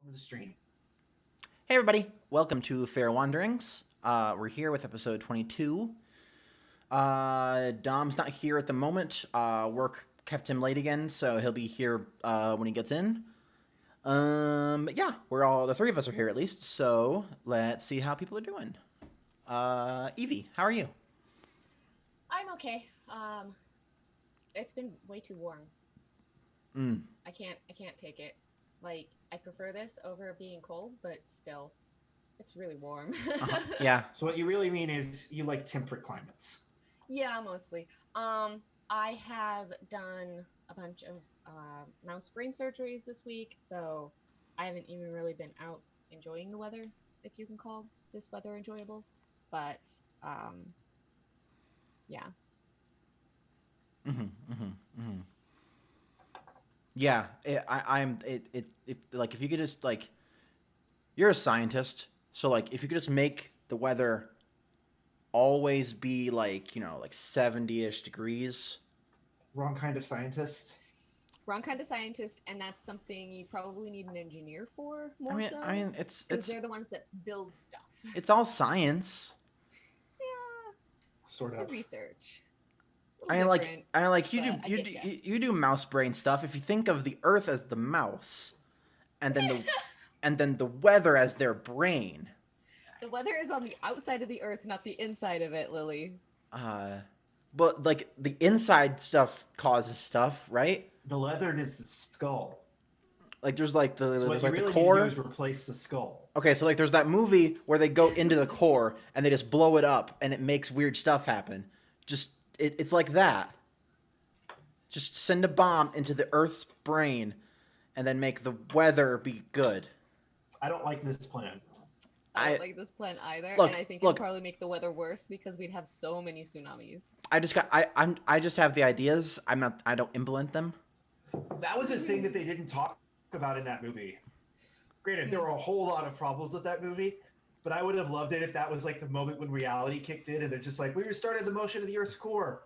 with the stream. Hey everybody, welcome to Fair Wanderings. We're here with episode 22. Dom's not here at the moment. Work kept him late again, so he'll be here when he gets in. But yeah, we're all the three of us are here at least. So let's see how people are doing. Evie, how are you? I'm okay. It's been way too warm. Mm. I can't take it. Like, I prefer this over being cold, but still, it's really warm. Yeah. So what you really mean is you like temperate climates. Yeah, mostly. I have done a bunch of mouse brain surgeries this week, so I haven't even really been out enjoying the weather, if you can call this weather enjoyable. But yeah. Mm-hmm. Mm-hmm. Mm-hmm. Yeah. Like if you could just like, you're a scientist, so like if you could just make the weather always be like, like 70-ish degrees. Wrong kind of scientist. Wrong kind of scientist, and that's something you probably need an engineer for I more mean, so. I mean, it's because they're the ones that build stuff. it's all science. Yeah, Sort good of. research. I mean, like you but do I you get do ya. you do mouse brain stuff. If you think of the Earth as the mouse, and then the weather as their brain. The weather is on the outside of the Earth, not the inside of it, Lily. Uh, but like the inside stuff causes stuff, right? The leathern is the skull. Like there's like So what there's you like the really need to do core. is replace the skull. Okay, so like there's that movie where they go into the core and they just blow it up and it makes weird stuff happen. Just it's like that. Just send a bomb into the Earth's brain and then make the weather be good. I don't like this plan. I don't like this plan either, Look, and I think look. it'd probably make the weather worse because we'd have so many tsunamis. I just have the ideas. I don't implement them. That was a thing that they didn't talk about in that movie. Granted, there were a whole lot of problems with that movie, but I would have loved it if that was like the moment when reality kicked in and they're just like, we restarted the motion of the Earth's core.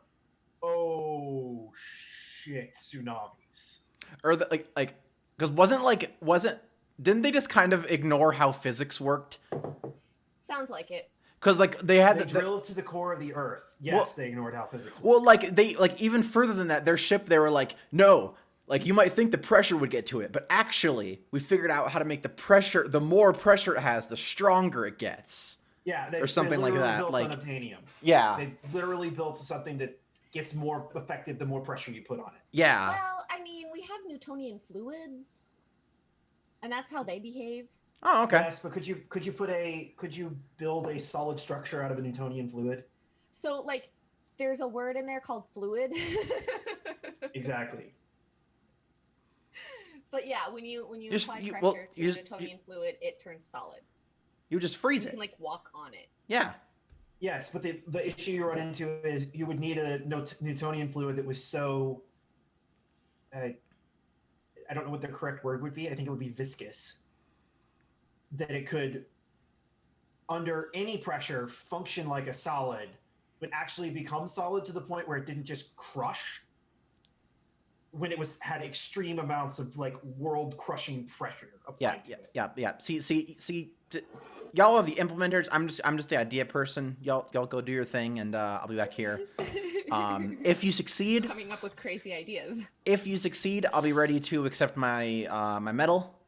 Oh shit, tsunamis. Or like because wasn't didn't they just kind of ignore how physics worked? Sounds like it. Because like they had They drilled to the core of the Earth. Yes, Well- they ignored how physics worked. well, like they like even further than that, their ship they were like, no, like you might think the pressure would get to it, but actually we figured out how to make the pressure. The more pressure it has, the stronger it gets. Yeah, or something they like literally that, built like- unobtainium. Yeah, They literally built something that gets more effective the more pressure you put on it. yeah. Well, I mean, we have Newtonian fluids, and that's how they behave. Oh, okay. Yes, but could you build a solid structure out of a Newtonian fluid? So, like, there's a word in there called fluid. Exactly. But yeah, when you Just- apply you- pressure well, to you just- Newtonian fluid, it turns solid. You just freeze You it. can like walk on it. Yeah. Yes, but the issue you run into is you would need a Newtonian fluid that was so. I don't know what the correct word would be. I think it would be viscous. That it could, under any pressure, function like a solid, but actually become solid to the point where it didn't just crush. When it had extreme amounts of like world-crushing pressure Yeah, applied to it. yeah. Y'all are the implementers. I'm just the idea person. Y'all go do your thing, and I'll be back here. If you succeed, Coming up with crazy ideas. I'll be ready to accept my my medal.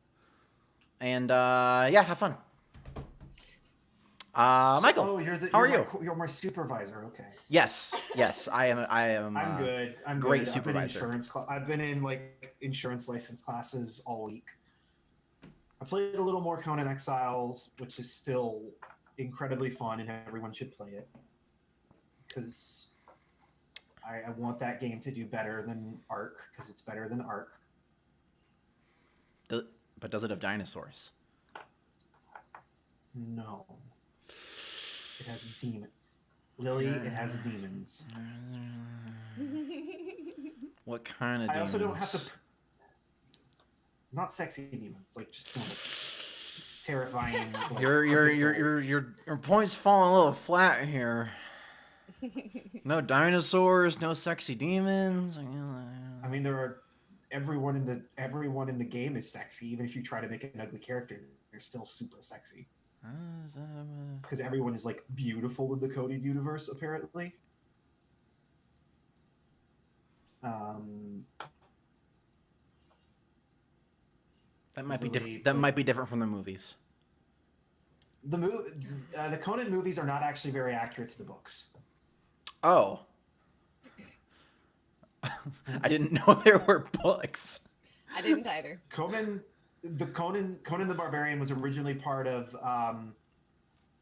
And yeah, have fun. Michael, Oh, how are you? You're my supervisor. Okay. Yes, I am. I'm good. I'm great good. supervisor. I've been in like insurance license classes all week. I played a little more Conan Exiles, which is still incredibly fun, and everyone should play it because I want that game to do better than Ark because it's better than Ark. But does it have dinosaurs? No, it has demon. Lily, it has demons. What kind of I demons? also don't have to. Not sexy demons, like just normal. It's terrifying. Like, Your point's falling a little flat here. No dinosaurs, no sexy demons. I mean, there are everyone in the game is sexy. Even if you try to make an ugly character, they're still super sexy. Because everyone is like beautiful in the coded universe, apparently. That might be different. That might be different from the movies. The Conan movies are not actually very accurate to the books. Oh. I didn't know there were books. I didn't either. Conan the Barbarian was originally part of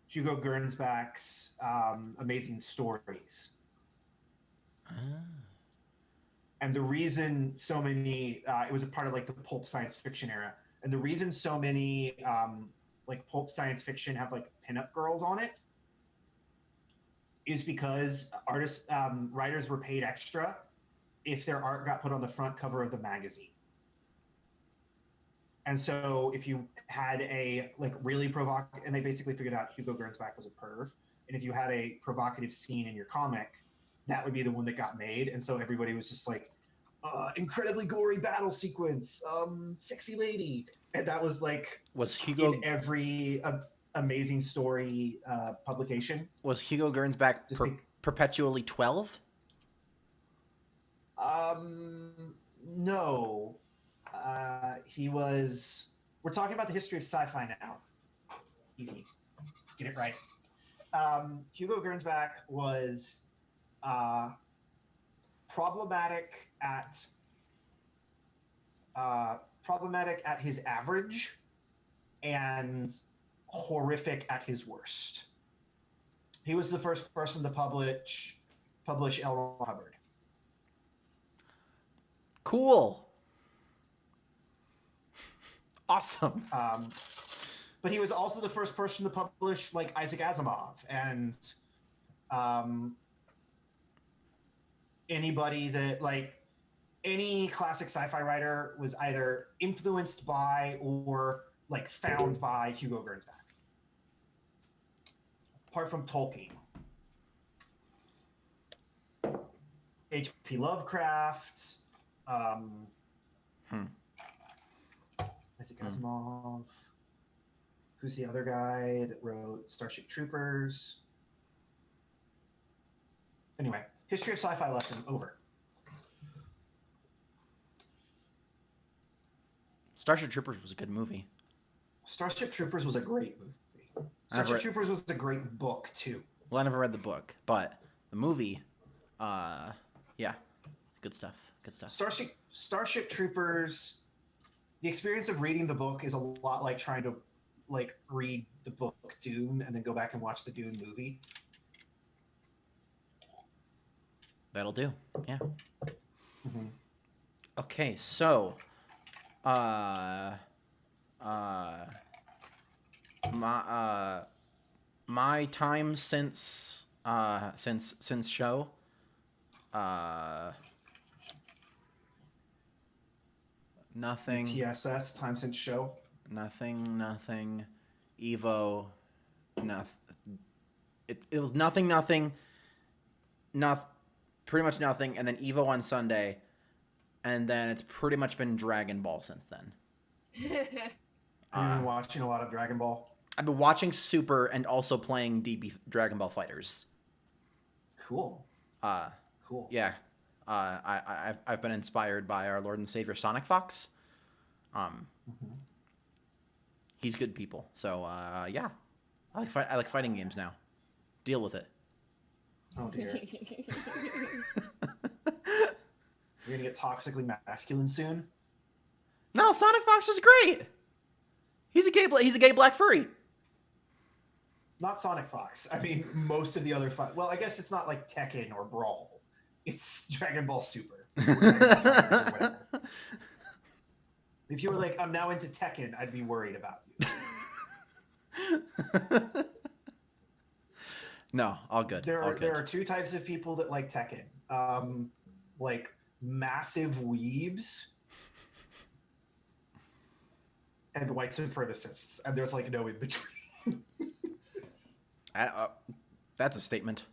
Hugo Gernsback's Amazing Stories. And the reason so many, it was a part of like the pulp science fiction era. And the reason so many like pulp science fiction have like pinup girls on it is because writers were paid extra if their art got put on the front cover of the magazine. And so if you had a like really provocative, and they basically figured out Hugo Gernsback was a perv, and if you had a provocative scene in your comic, that would be the one that got made. And so everybody was just like, incredibly gory battle sequence, sexy lady. And that was like in every Amazing Story publication. Was Hugo Gernsback perpetually 12? No. He was. We're talking about the history of sci-fi now. Easy. Get it right. Hugo Gernsback was problematic at his average and horrific at his worst. He was the first person to publish L. Ron Hubbard. Cool. Awesome. But he was also the first person to publish like Isaac Asimov and anybody that like any classic sci-fi writer was either influenced by or like found by Hugo Gernsback. Apart from Tolkien. H.P. Lovecraft, Isaac Asimov. Who's the other guy that wrote Starship Troopers? Anyway, history of sci-fi lesson over. Starship Troopers was a good movie. Starship Troopers was a great movie. Starship Troopers was a great book too. Well, I never read the book, but the movie, yeah, good stuff. Good stuff. Starship Troopers. The experience of reading the book is a lot like trying to like read the book Dune and then go back and watch the Dune movie. That'll do. Yeah. Mm-hmm. Okay, so, my time since show, nothing. TSS time since show. Nothing. Evo. Nothing. It was nothing. Pretty much nothing, and then Evo on Sunday, and then it's pretty much been Dragon Ball since then. Have you been watching a lot of Dragon Ball? I've been watching Super and also playing Dragon Ball Fighters. Cool. Cool. Yeah. I've been inspired by our Lord and Savior Sonic Fox. He's good people. So yeah, I like fighting games now. Deal with it. Oh dear. You're gonna get toxically masculine soon. No, Sonic Fox is great. He's a gay black furry. Not Sonic Fox. I mean, most of the other well, I guess it's not like Tekken or Brawl. It's Dragon Ball Super. If you were like, I'm now into Tekken, I'd be worried about you. No, all good. There are two types of people that like Tekken. Like massive weebs and white supremacists, and there's like no in between. That's a statement.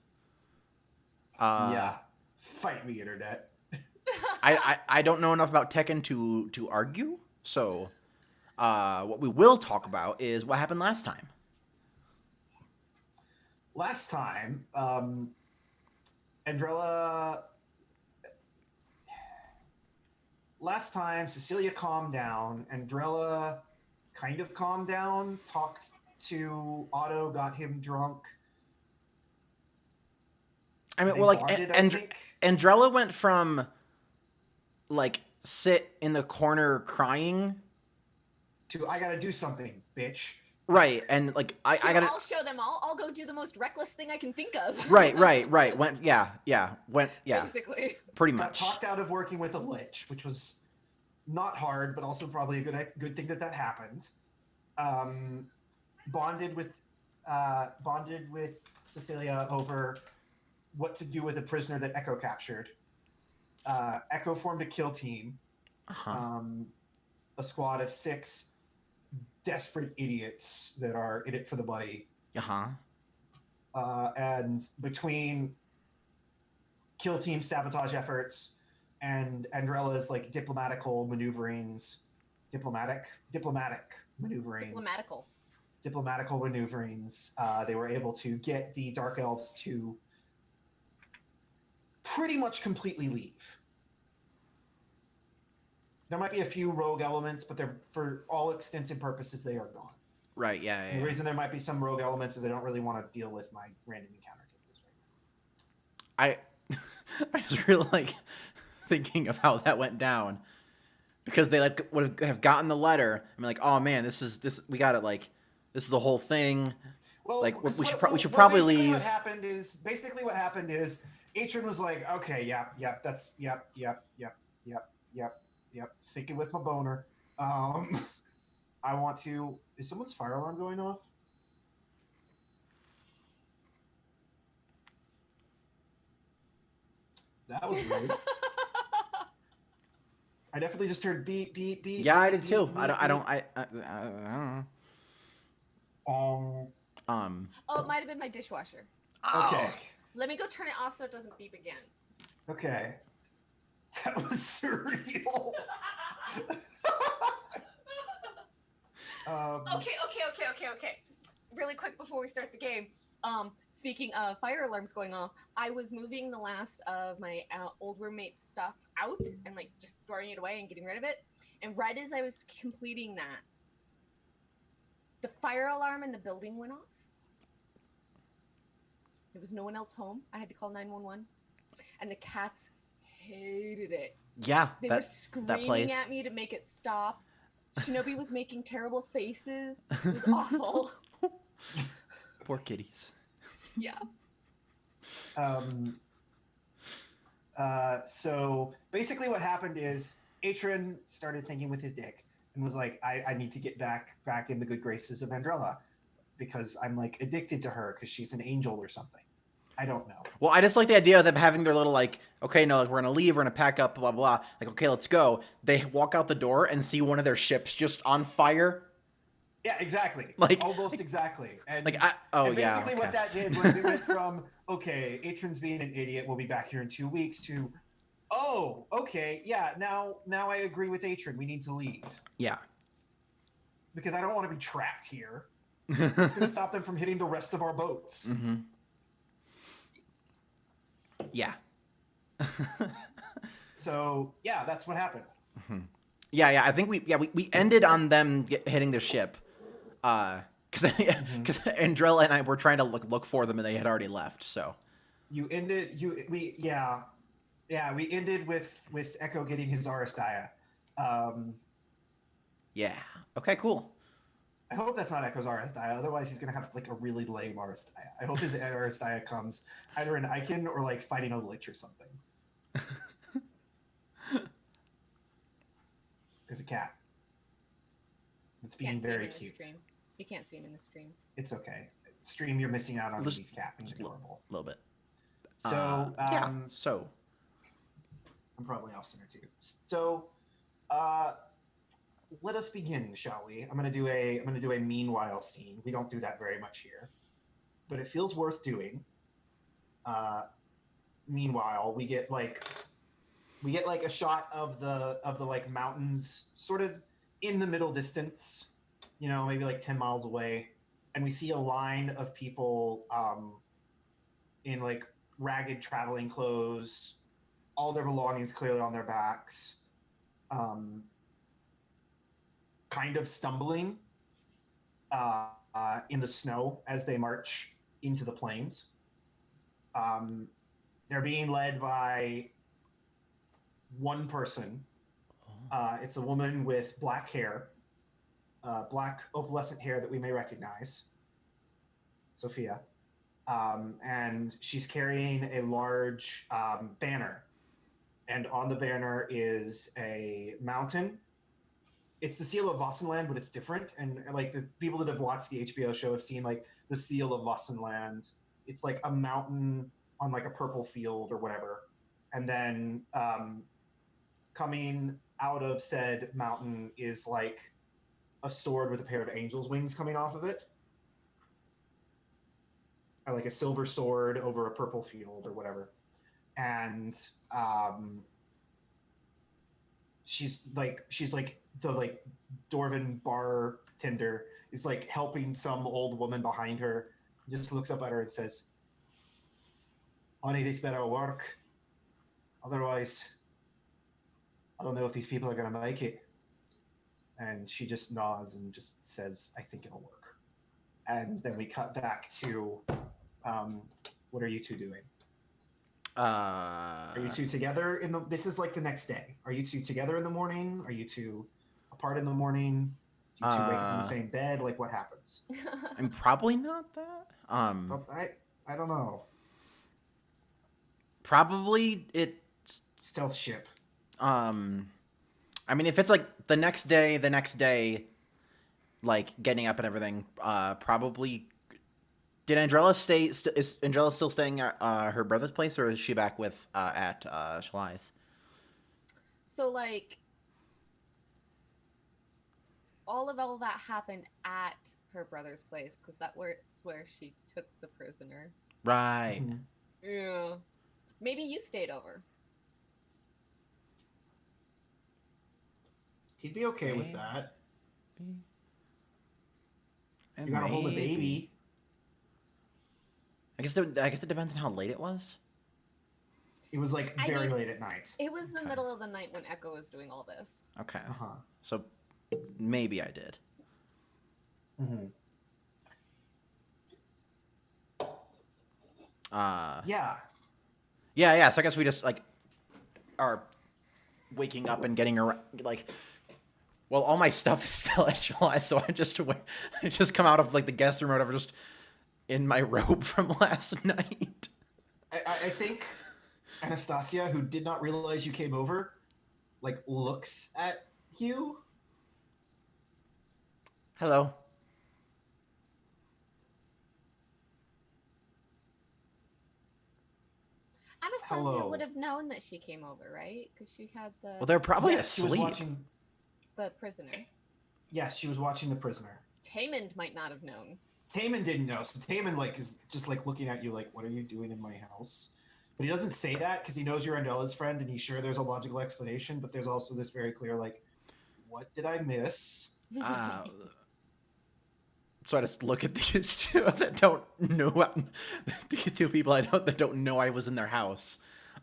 Yeah, fight me, internet. I don't know enough about Tekken to argue. So, what we will talk about is what happened last time. Last time, Andrella. Last time, Cecilia calmed down. Andrella kind of calmed down. Talked to Otto, got him drunk. I mean, They well, like bonded, I think. Andrella went from like sit in the corner crying To I gotta do something, bitch. right, and like I gotta I'll show them all. I'll go do the most reckless thing I can think of. right. Went Basically. pretty Got much. talked out of working with a lich, which was not hard, but also probably a good thing that happened. Bonded with Cecilia over what to do with a prisoner that Echo captured. Echo formed a kill team. A squad of 6 desperate idiots that are in it for the money. And between kill team sabotage efforts and Andrella's like diplomatical maneuverings, they were able to get the Dark Elves to pretty much completely leave. There might be a few rogue elements, but they're, for all extents and purposes, they are gone. Right, yeah. The reason there might be some rogue elements is I don't really want to deal with my random encounter tables right now. I was really like thinking of how that went down because they like would have gotten the letter. I'm like, oh man, we got it. Like, this is the whole thing. Well, like we should probably leave. What happened is Atron was like, okay, yep, thinking with my boner. I want to. Is someone's fire alarm going off? That was weird. I definitely just heard beep beep beep. Yeah, I did beep, too. beep, I don't beep. I don't know. Oh, it might have been my dishwasher. Okay. Let me go turn it off so it doesn't beep again. Okay. That was surreal. Okay. Really quick before we start the game. Speaking of fire alarms going off, I was moving the last of my old roommate's stuff out and like just throwing it away and getting rid of it. And right as I was completing that, the fire alarm in the building went off. There was no one else home. I had to call 911. And the cats hated it. Yeah, they were screaming at me to make it stop. Shinobi was making terrible faces. It was awful. Poor kitties. Yeah. So basically what happened is Atron started thinking with his dick and was like, I need to get back in the good graces of Andrella because I'm like addicted to her because she's an angel or something. I don't know. Well, I just like the idea of them having their little like, okay, no, like we're gonna leave, we're gonna pack up, blah blah. Like, okay, let's go. They walk out the door and see one of their ships just on fire. Yeah, exactly. Like almost exactly. And like basically what that did was it went from okay, Atron's being an idiot, we'll be back here in 2 weeks to oh, okay, yeah, now I agree with Atron. We need to leave. Yeah. Because I don't want to be trapped here. It's gonna stop them from hitting the rest of our boats. Mm-hmm. Yeah. So yeah, that's what happened. Mm-hmm. Yeah. I think we ended on them hitting the ship, because Andrella and I were trying to look for them and they had already left. So we ended with Echo getting his Aristaya. Yeah. Okay. Cool. I hope that's not Echo's Aristaya. Otherwise, he's gonna have like a really lame Aristaya. I hope his Aristaya comes either in Icon or like fighting a lich or something. There's a cat. It's being very cute. You can't see him in the stream. It's okay. Stream, you're missing out on these cat being adorable. A little bit. So So I'm probably off center too. So let us begin, shall we? I'm gonna do a meanwhile scene. We don't do that very much here, but it feels worth doing. Meanwhile, we get like we get like a shot of the like mountains sort of in the middle distance, maybe like 10 miles away, and we see a line of people in like ragged traveling clothes, all their belongings clearly on their backs, um, kind of stumbling in the snow as they march into the plains. They're being led by one person. It's a woman with black hair, black opalescent hair that we may recognize, Sophia. And she's carrying a large banner. And on the banner is a mountain. It's the seal of Vassenland, but it's different. And like the people that have watched the HBO show have seen like the seal of Vassenland. It's like a mountain on like a purple field or whatever. And then coming out of said mountain is like a sword with a pair of angel's wings coming off of it. Like a silver sword over a purple field or whatever. And she's like the like Dwarven bartender is like helping some old woman behind her. Just looks up at her and says, "Honey, this better work. Otherwise, I don't know if these people are gonna make it." And she just nods and just says, "I think it'll work." And then we cut back to, what are you two doing? Are you two together in the? This is like the next day. Are you two together in the morning? Are you two apart in the morning? Do you two wake up in the same bed? Like, what happens? I'm probably not that. I don't know. Probably it's Stealth ship. I mean, if it's like the next day, like getting up and everything, probably. Did Andrella stay? Is Andrella still staying at her brother's place, or is she back with at Loyalies? So like, all that happened at her brother's place because that was where she took the prisoner. Right. Mm-hmm. Yeah. Maybe you stayed over. He'd be okay with that. And you gotta hold a baby. I guess it depends on how late it was. It was like very late at night. It was the middle of the night when Echo was doing all this. Okay. Uh-huh. So maybe I did. Mm-hmm. Yeah. Yeah. So I guess we just like are waking up and getting around. Like, well, all my stuff is still actualized, so I just come out of like the guest room or whatever, just in my robe from last night. I think Anastasia, who did not realize you came over, like looks at you. Hello. Anastasia would have known that she came over, right? Because she had the. Well, they're probably She was asleep. watching. The prisoner. Yes, she was watching the prisoner. Tamond might not have known. Tamond didn't know, so Tamond like is just like looking at you like, "What are you doing in my house?" But he doesn't say that because he knows you're Andrella's friend, and he's sure there's a logical explanation. But there's also this very clear like, "What did I miss?" So I just look at these two that don't know these two people that don't know I was in their house.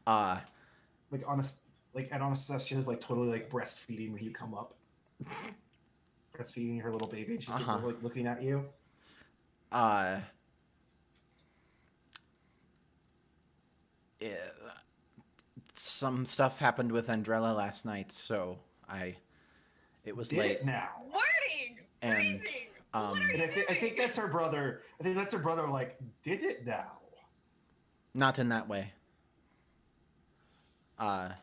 Like honest, like and Anastasia is like totally like breastfeeding when you come up. Breastfeeding her little baby, and she's just like looking at you. Some stuff happened with Andrella last night, so it was Did late. it now? Wording! And I think that's her brother. I think that's her brother. Like, did it now? Not in that way. I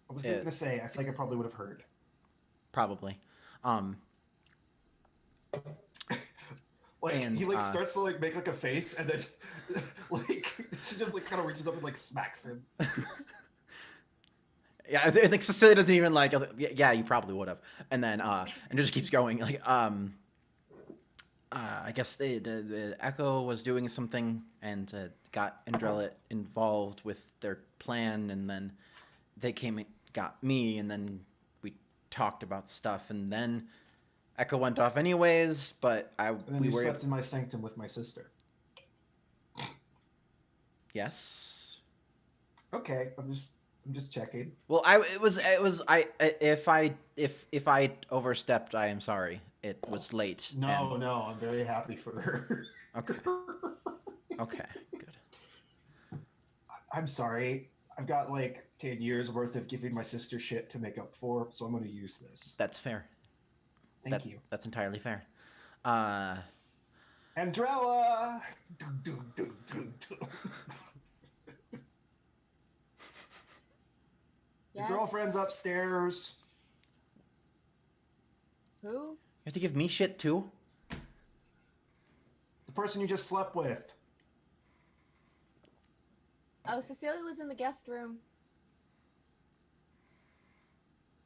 was gonna say. I feel like I probably would have heard. Probably. Like he like starts to like make like a face, and then like she just like kind of reaches up and like smacks him. Yeah, I think Cecilia doesn't even like. Yeah, you probably would have. And then and it just keeps going. Like I guess the Echo was doing something and got Andrella involved with their plan, and then they came and got me, and then we talked about stuff, and then Echo went off anyways. But And then we you were slept in my sanctum with my sister. yes. Okay, I'm just checking. Well, if I overstepped, I am sorry. It was late. No, no, I'm very happy for her. Okay. Okay. Good. I'm sorry. I've got like 10 years worth of giving my sister shit to make up for, so I'm going to use this. That's fair. Thank you. That's entirely fair. Andrella! Dun, dun, dun, dun, dun. Yes. Your girlfriend's upstairs. Who? You have to give me shit too? The person you just slept with. Oh, Cecilia was in the guest room.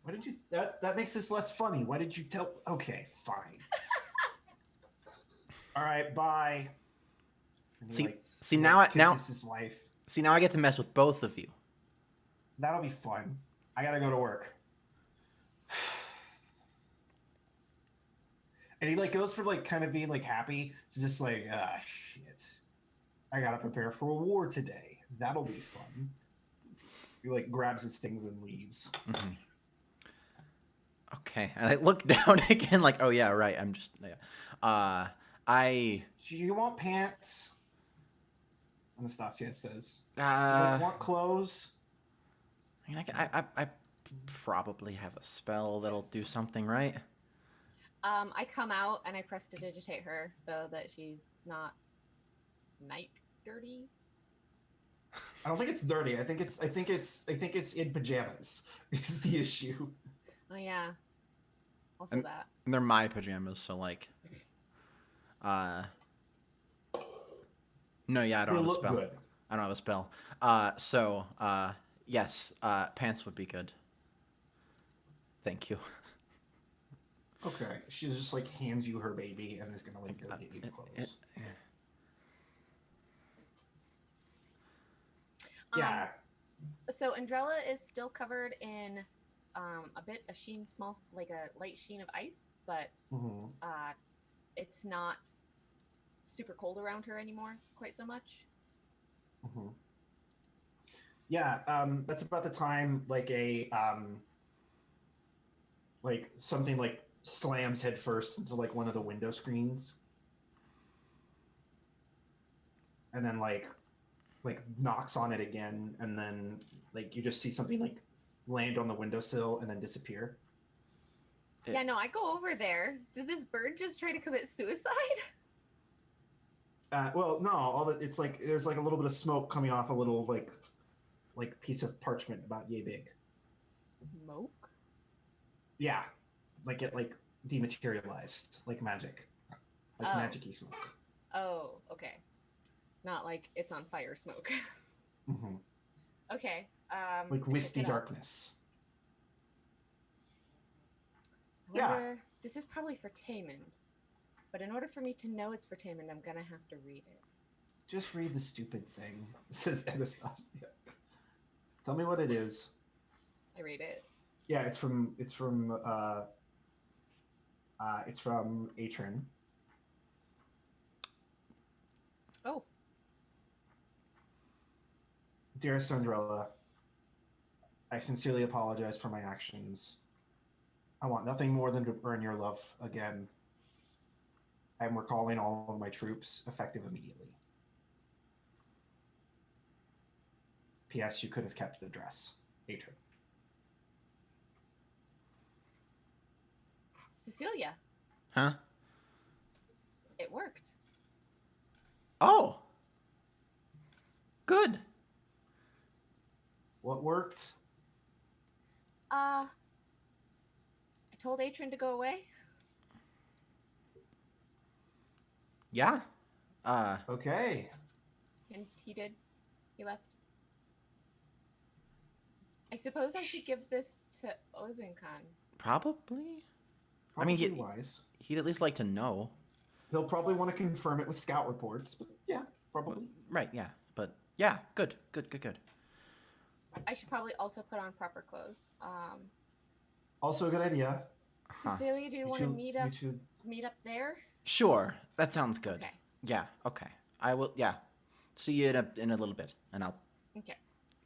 Why did you... That makes this less funny. Why did you tell... Okay, fine. All right, bye. And he, See he, now kisses his wife. See now I get to mess with both of you. That'll be fun. I gotta go to work. And he like goes from like kind of being like happy to just like, shit. I gotta prepare for a war today. That'll be fun. He like grabs his things and leaves. Mm-hmm. Okay, and I look down again, like, oh yeah, right. I'm just, yeah. Do you want pants? Anastasia says. You Uh, want clothes? I mean, I probably have a spell that'll do something, right? I come out and I press to digitate her so that she's not night dirty. I don't think it's dirty. I think it's in pajamas. Is the issue. Oh yeah. Also And- that. And they're my pajamas, so like, no, yeah, I don't They have a look spell. good. I don't have a spell. Yes, pants would be good. Thank you. Okay. She just like hands you her baby and is gonna like go get you clothes. Yeah. So Andrella is still covered in a sheen, small, like a light sheen of ice, but Mhm. it's not super cold around her anymore quite so much. Mhm. Yeah, that's about the time like like something like slams head first into like one of the window screens, and then like knocks on it again, and then like you just see something like land on the windowsill and then disappear. Yeah, no, I go over there. Did this bird just try to commit suicide? Well, no, all that it's like there's like a little bit of smoke coming off a little like piece of parchment about yay big. Smoke? Yeah, like it like dematerialized like magic, like Oh. magic-y smoke. Oh, okay. Not like it's on fire smoke. Mm-hmm. Okay. Like I pick wispy it up. darkness. I wonder- This is probably for Taymond. But in order for me to know it's for Taymond, I'm gonna have to read it. Just read the stupid thing, says Anastasia. Tell me what it is. I read it. Yeah, it's from Atron. Oh. Dearest Andrella, I sincerely apologize for my actions. I want nothing more than to earn your love again. I am recalling all of my troops, effective immediately. P.S. You could have kept the dress. Atron. Cecilia, Huh? it worked. Oh. Good. What worked? I told Atron to go away. Yeah. Okay. And he did. He left. I suppose I should give this to Ozenkan. Probably. I Probably mean, wise. he'd at least like to know. He'll probably want to confirm it with scout reports, but yeah, probably. Right, yeah. But yeah, good. I should probably also put on proper clothes. Also a good idea. Huh. Cecilia, do you want to You two. meet up there? Sure, that sounds good. Okay. Yeah. Okay. I will. Yeah. See you in a little bit, and I'll Okay.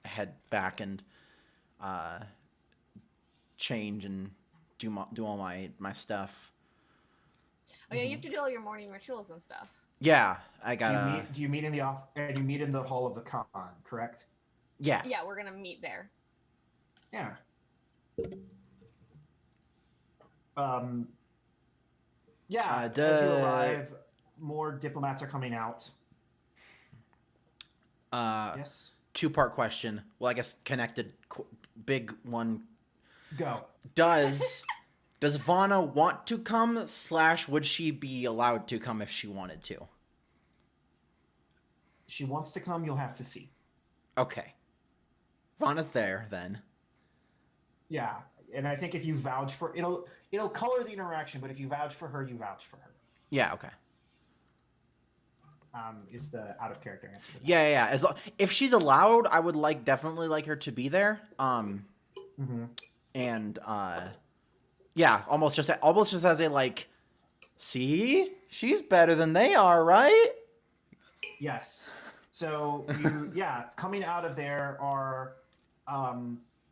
head back and change and do all my stuff. Oh yeah, you have to do all your morning rituals and stuff. Yeah, I gotta. Do you meet in the off? And you meet in the hall of the con, correct? Yeah. Yeah, we're gonna meet there. Yeah. Um. Yeah. As you arrive, more diplomats are coming out. Yes. 2-part question. Well, I guess connected. Big one. Go. Does Vana want to come? / would she be allowed to come if she wanted to? She wants to come. You'll have to see. Okay. Vana's there then. Yeah, and I think if you vouch for it'll color the interaction. But if you vouch for her, you vouch for her. Yeah. Okay. Is the out of character answer. Yeah. If she's allowed, I would definitely like her to be there. And yeah, almost just as a like, see, she's better than they are, right? Yes. So coming out of there are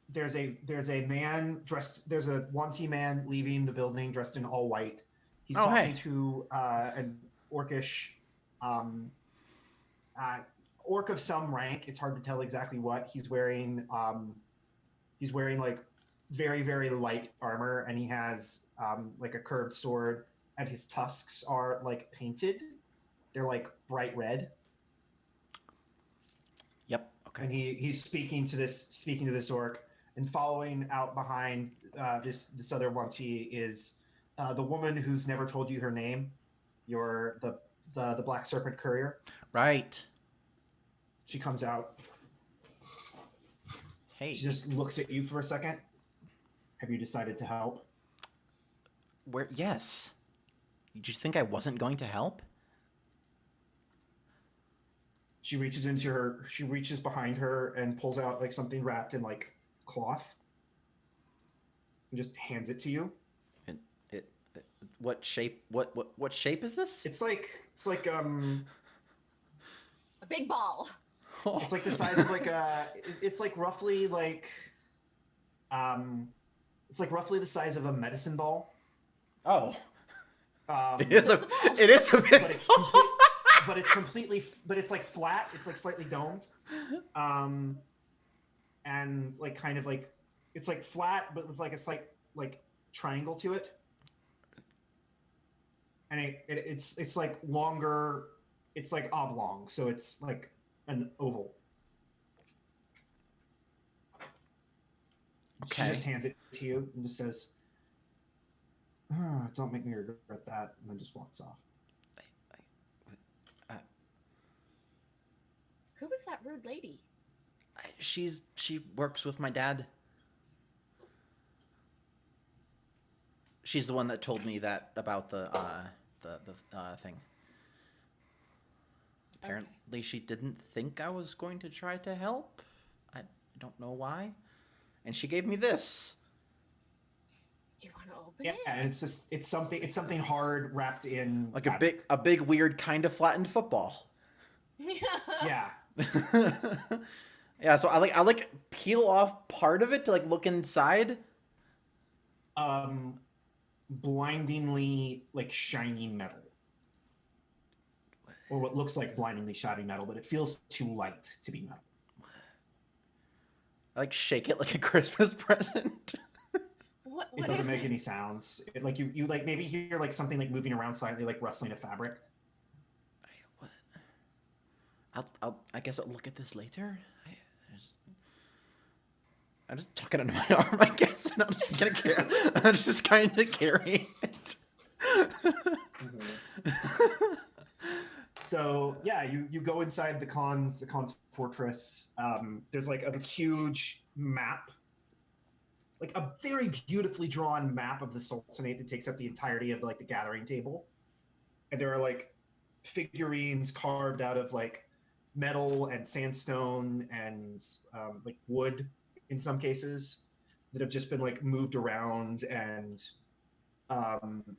there's a man dressed. There's a Wanty man leaving the building dressed in all white. He's talking to an orcish orc of some rank. It's hard to tell exactly what he's wearing. He's wearing like very, very light armor, and he has like a curved sword, and his tusks are like painted. They're like bright red. Yep. Okay. And he's speaking to this orc, and following out behind this other Wanty is the woman who's never told you her name. You're the Black Serpent Courier. Right. She comes out. Hey. She just looks at you for a second. Have you decided to help? Yes. Did you think I wasn't going to help? She reaches behind her and pulls out like something wrapped in like cloth. And just hands it to you. What shape? What shape is this? It's like a big ball. It's like the size of like it's like roughly like it's like roughly the size of a medicine ball. Oh. It is a big but it's like flat. It's like slightly domed. And like kind of like it's like flat but with like a slight like triangle to it. And it's like longer. It's like oblong, so it's like an oval. Okay. She just hands it to you and just says, "Don't make me regret that," and then just walks off. Who was that rude lady? She works with my dad. She's the one that told me that about the thing. Apparently, she didn't think I was going to try to help. I don't know why. And she gave me this. Do you want to open Yeah, it? and it's something hard wrapped in Like fabric. a big weird kind of flattened football. Yeah. Yeah, so I peel off part of it to like look inside. Blindingly like shiny metal. Or what looks like blindingly shiny metal, but it feels too light to be metal. I shake it like a Christmas present. What It doesn't make any sounds. It, like you like maybe hear like something like moving around slightly, like rustling of fabric. I guess I'll look at this later. I'm just tucking it under my arm, I guess, and I'm just kind of carrying it. So yeah, you go inside the Khan's fortress. There's like a huge map, like a very beautifully drawn map of the Sultanate that takes up the entirety of like the gathering table, and there are like figurines carved out of like metal and sandstone and like wood in some cases that have just been like moved around, and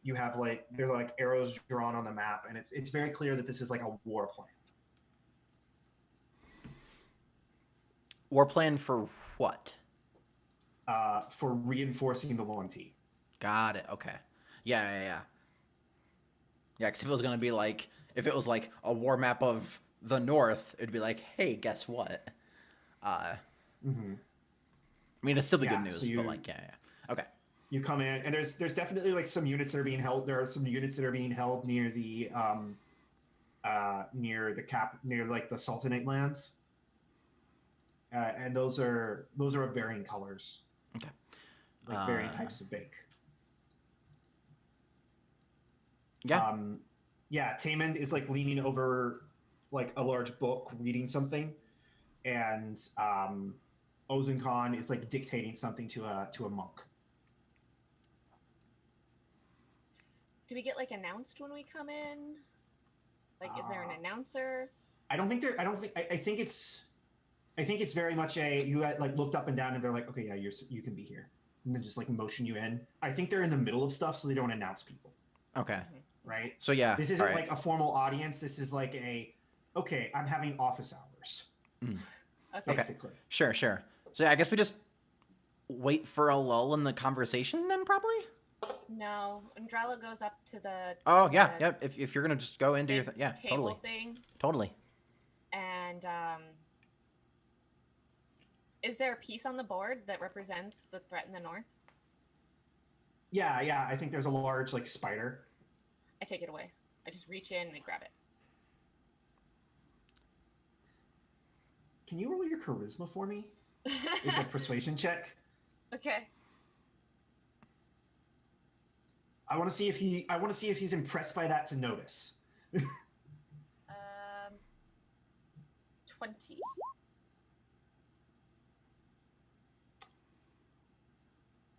you have like they're like arrows drawn on the map, and it's very clear that this is like a war plan. War plan for what? For reinforcing the 1T. Got it. Okay. Yeah. Yeah, because if it was gonna be like, if it was like a war map of the North, it'd be like, hey, guess what? I mean, it'd still be good news, but like, yeah. Okay. You come in, and there's definitely like some units that are being held. There are some units that are being held near the near like the Sultanate lands, and those are of varying colors. Okay. Like varying types of bake. Yeah. Yeah, Taymond is like leaning over like a large book reading something, and Ozan Khan is like dictating something to a monk. Do we get like announced when we come in? Like, is there an announcer? I think it's very much you like looked up and down and they're like, okay, yeah, you can be here, and then just like motion you in. I think they're in the middle of stuff, so they don't announce people. Okay. Right. So yeah, this isn't like a formal audience. This is like okay, I'm having office hours. Okay. Basically. Sure. So yeah, I guess we just wait for a lull in the conversation then, probably. No, Andrala goes up to the. Oh yeah. If you're gonna just go into your table thing. Totally. And is there a piece on the board that represents the threat in the north? Yeah. I think there's a large like spider. I take it away. I just reach in and I grab it. Can you roll your charisma for me? It's a persuasion check. Okay. I want to see if he's impressed by that to notice. 20.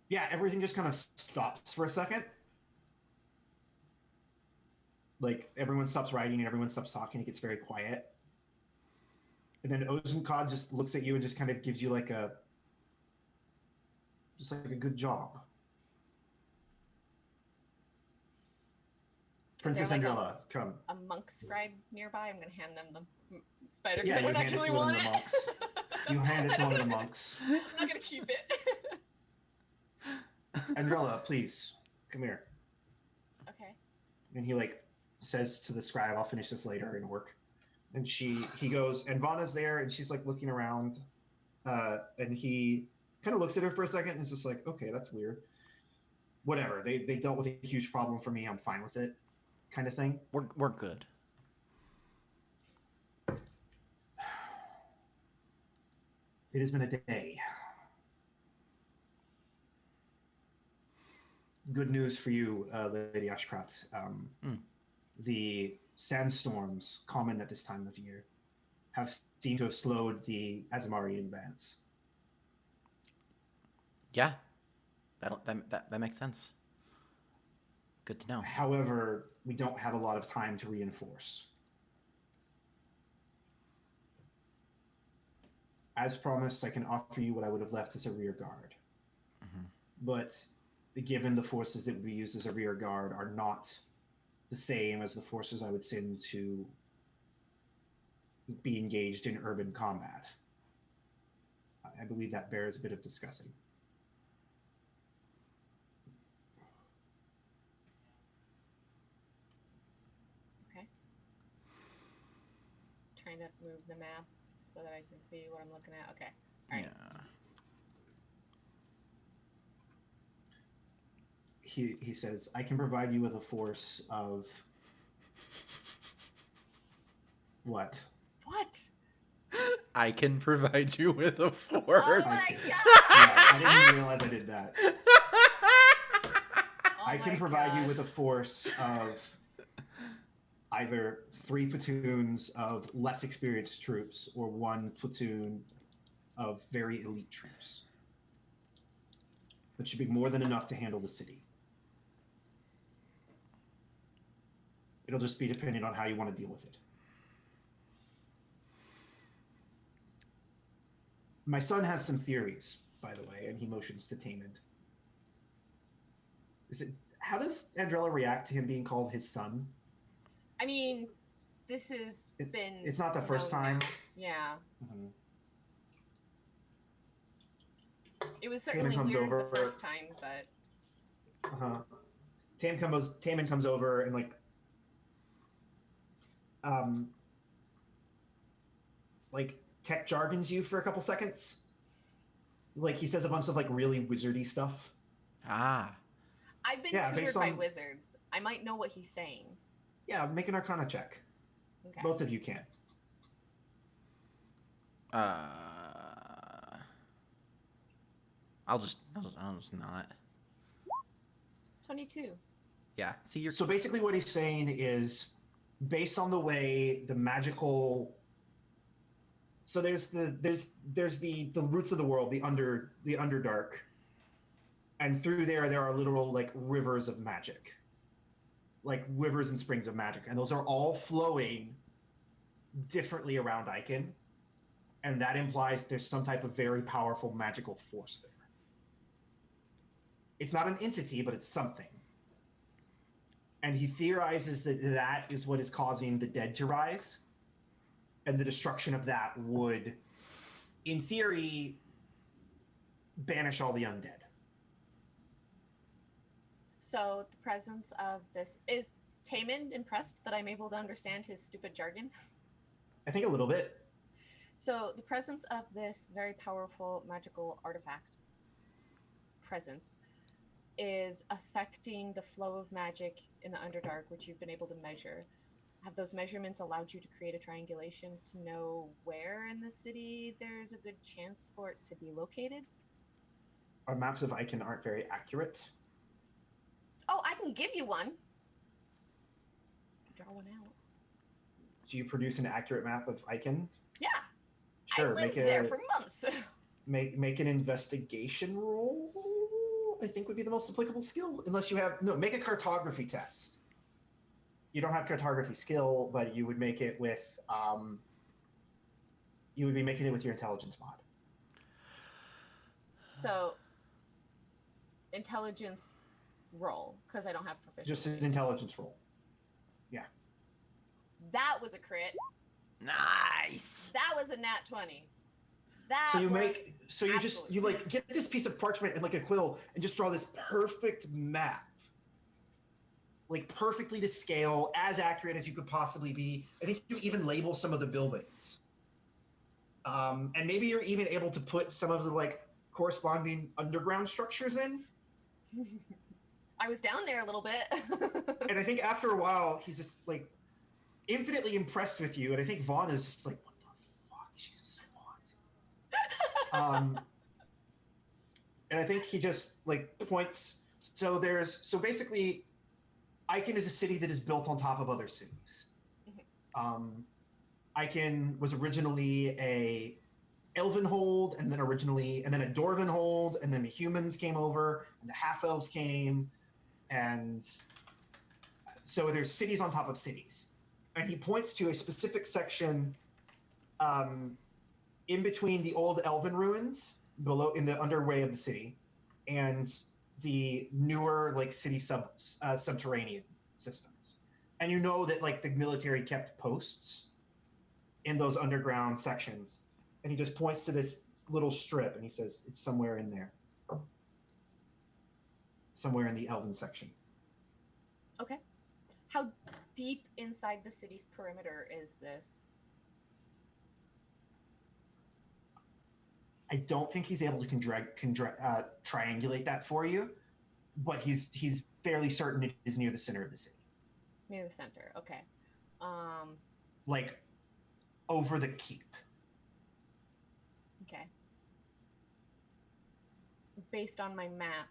Yeah, everything just kind of stops for a second. Like everyone stops writing and everyone stops talking. It gets very quiet. And then Ozan Khan just looks at you and just kind of gives you like a good job. Princess like Andrella, come. A monk scribe nearby? I'm going to hand them the spider. Yeah, I don't actually want it. Monks. You hand it to one of the monks. I'm not going to keep it. Andrella, please, come here. Okay. And he like says to the scribe, I'll finish this later in work. And he goes, and Vanna's there, and she's like looking around. And he kind of looks at her for a second and is just like, okay, that's weird. Whatever. They dealt with a huge problem for me. I'm fine with it. Kind of thing. We're good. It has been a day. Good news for you, Lady Ashcraft. The sandstorms, common at this time of year, have seemed to have slowed the Azamari advance. Yeah, that makes sense. Good to know. However, we don't have a lot of time to reinforce. As promised, I can offer you what I would have left as a rear guard. But given the forces that would be used as a rear guard are not the same as the forces I would send to be engaged in urban combat, I believe that bears a bit of discussing. Okay. Trying to move the map so that I can see what I'm looking at. Okay. All right. Yeah. He says, I can provide you with a force of... What? What? I can provide you with a force. Oh my god! Yeah, I didn't realize I did that. I can provide you with a force of either 3 platoons of less experienced troops or 1 platoon of very elite troops. That should be more than enough to handle the city. It'll just be dependent on how you want to deal with it. My son has some theories, by the way, and he motions to Tamond. How does Andrella react to him being called his son? I mean, this has been. It's not the first known time. now. Yeah. Mm-hmm. It was certainly comes weird over. the first time, but. Tamond comes over and like tech jargons you for a couple seconds. Like he says a bunch of like really wizardy stuff. Ah. I've been tutored by wizards. I might know what he's saying. Yeah, make an Arcana check. Okay. Both of you can. I'll just not. 22. Yeah. See, you're. So basically, what he's saying is, based on the way the magical. So there's the roots of the world, the Underdark, and through there are literal like rivers of magic, like rivers and springs of magic, and those are all flowing differently around Icon, and that implies there's some type of very powerful magical force there. It's not an entity, but it's something. And he theorizes that is what is causing the dead to rise. And the destruction of that would, in theory, banish all the undead. So the presence of this... Is Tamond impressed that I'm able to understand his stupid jargon? I think a little bit. So the presence of this very powerful magical artifact presence is affecting the flow of magic in the Underdark, which you've been able to measure. Have those measurements allowed you to create a triangulation to know where in the city there's a good chance for it to be located? Our maps of Icon aren't very accurate. Oh, I can give you one. Draw one out. Do you produce an accurate map of Icon? Yeah. Sure. I lived there for months. Make an investigation roll, I think would be the most applicable skill. Unless you have... No, make a cartography test. You don't have cartography skill, but you would make it with... you would be making it with your intelligence mod. So, intelligence roll, because I don't have proficiency. Just an intelligence roll. Yeah. That was a crit. Nice. That was a nat 20. You like get this piece of parchment and like a quill and just draw this perfect map. Like perfectly to scale, as accurate as you could possibly be. I think you even label some of the buildings. And maybe you're even able to put some of the like corresponding underground structures in. I was down there a little bit. And I think after a while, he's just like infinitely impressed with you. And I think Vaughn is just like, what the fuck? She's a savant. And I think he just like points. So basically, Icon is a city that is built on top of other cities. Icon was originally a elven hold, and then a dwarven hold, and then the humans came over, and the half-elves came, and so there's cities on top of cities. And he points to a specific section in between the old elven ruins, below in the underway of the city, and the newer like city subterranean systems. And you know that like the military kept posts in those underground sections. And he just points to this little strip and he says, it's somewhere in there. Somewhere in the elven section. Okay. How deep inside the city's perimeter is this? I don't think he's able to triangulate that for you, but he's fairly certain it is near the center of the city. Near the center, okay. Like over the keep. Okay. Based on my map,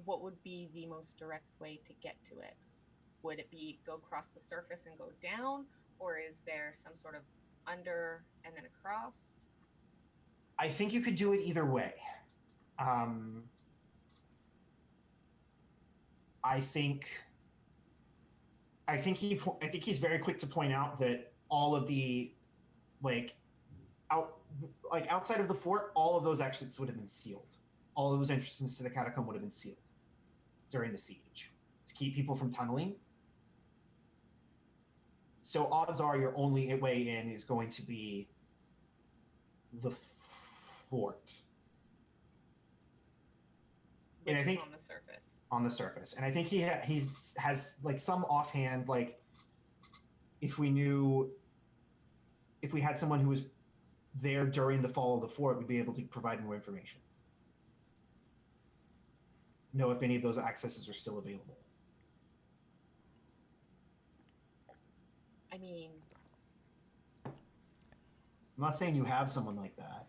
what would be the most direct way to get to it? Would it be go across the surface and go down, or is there some sort of under and then across? I think you could do it either way. I think he's very quick to point out that all of the like outside of the fort, all of those exits would have been sealed. All of those entrances to the catacomb would have been sealed during the siege to keep people from tunneling. So odds are your only way in is going to be the fort. Which And I think is on the surface. On the surface, and I think he has like some offhand, like if we had someone who was there during the fall of the fort, we'd be able to provide more information. Know if any of those accesses are still available. I mean, I'm not saying you have someone like that.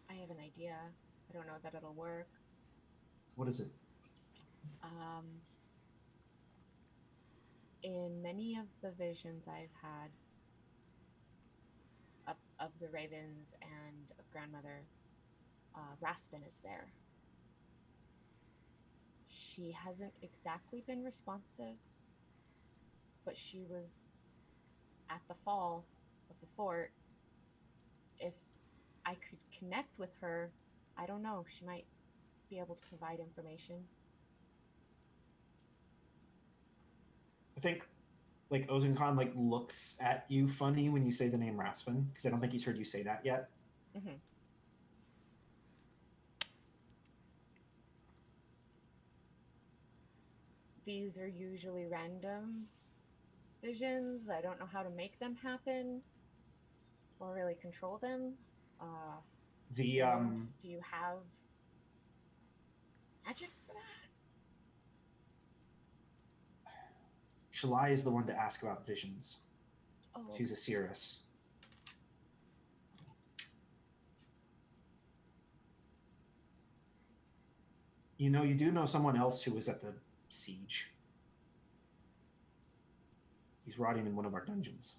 I have an idea. I don't know that it'll work. What is it? In many of the visions I've had of the ravens and of grandmother, Raspin is there. She hasn't exactly been responsive, but she was at the fall of the fort. If I could connect with her, I don't know, she might be able to provide information. I think like Ozenkhan like looks at you funny when you say the name Raspin, because I don't think he's heard you say that yet. Mm-hmm. These are usually random visions. I don't know how to make them happen or really control them. Do you have magic for that? Shalai is the one to ask about visions. Oh, She's a Cirrus. You do know someone else who was at the siege. He's rotting in one of our dungeons.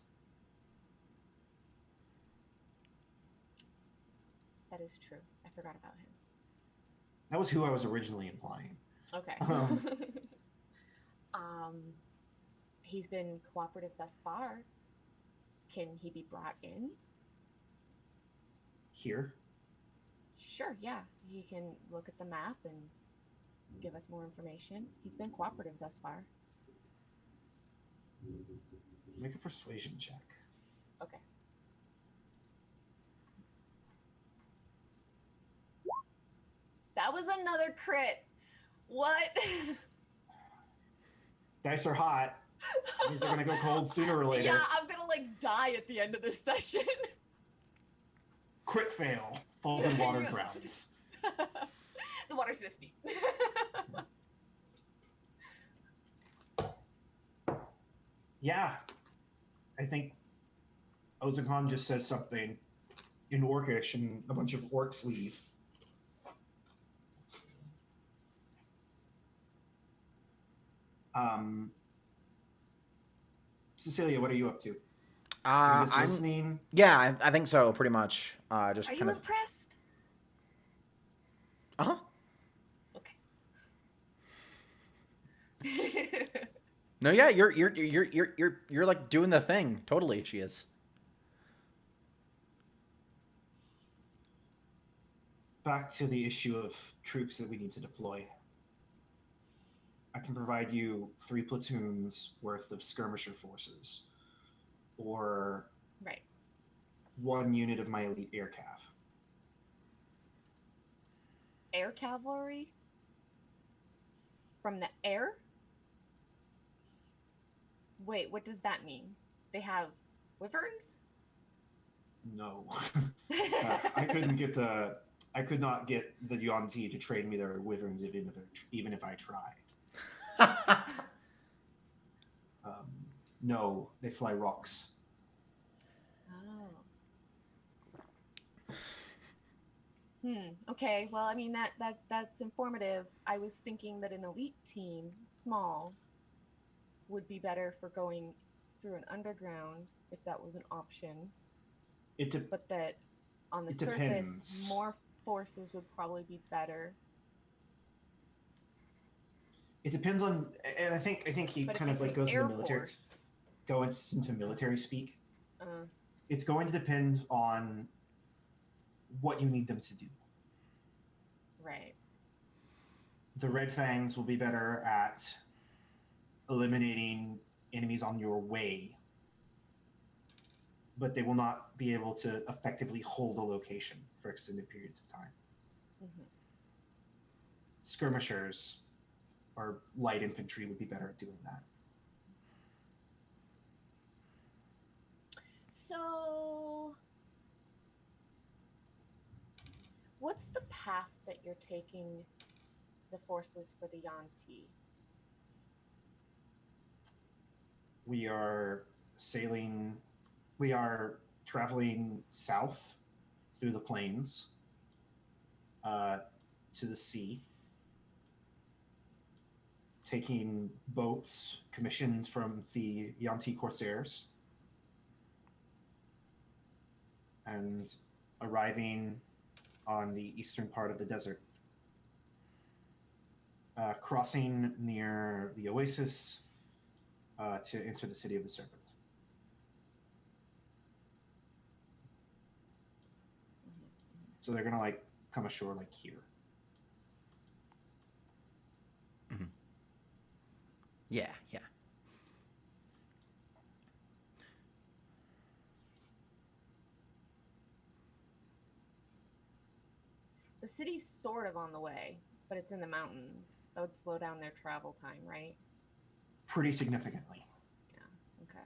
that is true. I forgot about him. That was who I was originally implying. Okay. He's been cooperative thus far. Can he be brought in? Here? Sure, yeah. He can look at the map and give us more information. He's been cooperative thus far. Make a persuasion check. Okay. That was another crit. What? Dice are hot. These are going to go cold sooner or later. Yeah, I'm going to like die at the end of this session. Crit fail. Falls in water and drowns. The water's this deep. Yeah. I think Ozenkhan just says something in Orcish and a bunch of orcs leave. Cecilia, what are you up to? I'm listening. Yeah, I think so, pretty much. Just Are kind you of. impressed? Okay. No, yeah, you're like doing the thing. Totally, she is. Back to the issue of troops that we need to deploy. I can provide you 3 platoons worth of skirmisher forces, or right. 1 unit of my elite air cav. Air cavalry? From the air? Wait, what does that mean? They have wyverns? No. I could not get the Yuan-Ti to trade me their wyverns even if I tried. No, they fly rocks. Oh. Okay. Well, I mean that's informative. I was thinking that an elite team, small, would be better for going through an underground if that was an option. But that on the surface, depends. More forces would probably be better. It depends on, and I think he but kind of like goes to the military. go into military speak. Uh, It's going to depend on what you need them to do. right. The Red Fangs will be better at eliminating enemies on your way, but they will not be able to effectively hold a location for extended periods of time. Mm-hmm. Skirmishers or light infantry would be better at doing that. So, what's the path that you're taking the forces for the Yanti? We are traveling south through the plains to the sea, taking boats commissioned from the Yanti Corsairs and arriving on the eastern part of the desert, crossing near the oasis to enter the city of the Serpent. So they're gonna like come ashore like here. Mm-hmm. Yeah. The city's sort of on the way, but it's in the mountains. That would slow down their travel time, right? Pretty significantly. Yeah. Okay.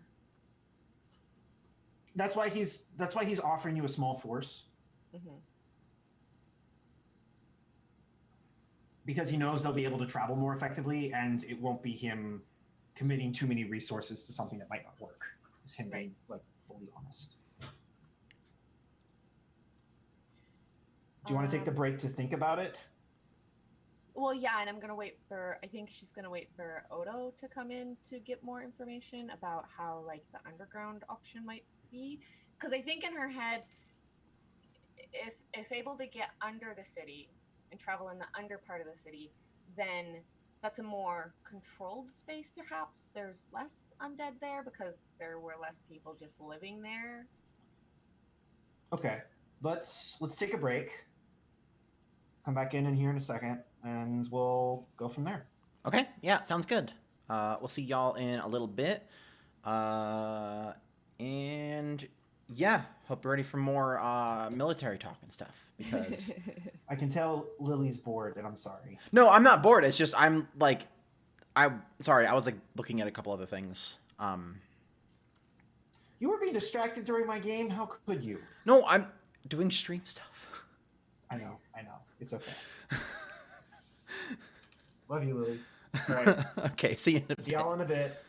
That's why he's offering you a small force. Mm-hmm. Because he knows they'll be able to travel more effectively, and it won't be him committing too many resources to something that might not work. It's him being like fully honest. Do you want to take the break to think about it? Well, yeah, and I think she's gonna wait for Odo to come in to get more information about how like the underground option might be. Because I think in her head, if able to get under the city and travel in the under part of the city, then that's a more controlled space perhaps. There's less undead there because there were less people just living there. Okay. Let's take a break. Come back in here in a second, and we'll go from there. Okay, yeah, sounds good. We'll see y'all in a little bit. And yeah, hope you're ready for more military talk and stuff. Because I can tell Lily's bored, and I'm sorry. no, I'm not bored. It's just I'm sorry. I was like looking at a couple other things. You were being distracted during my game. How could you? No, I'm doing stream stuff. I know. It's okay. Love you, Lily. All right. Okay, see you in a bit. See y'all in a bit.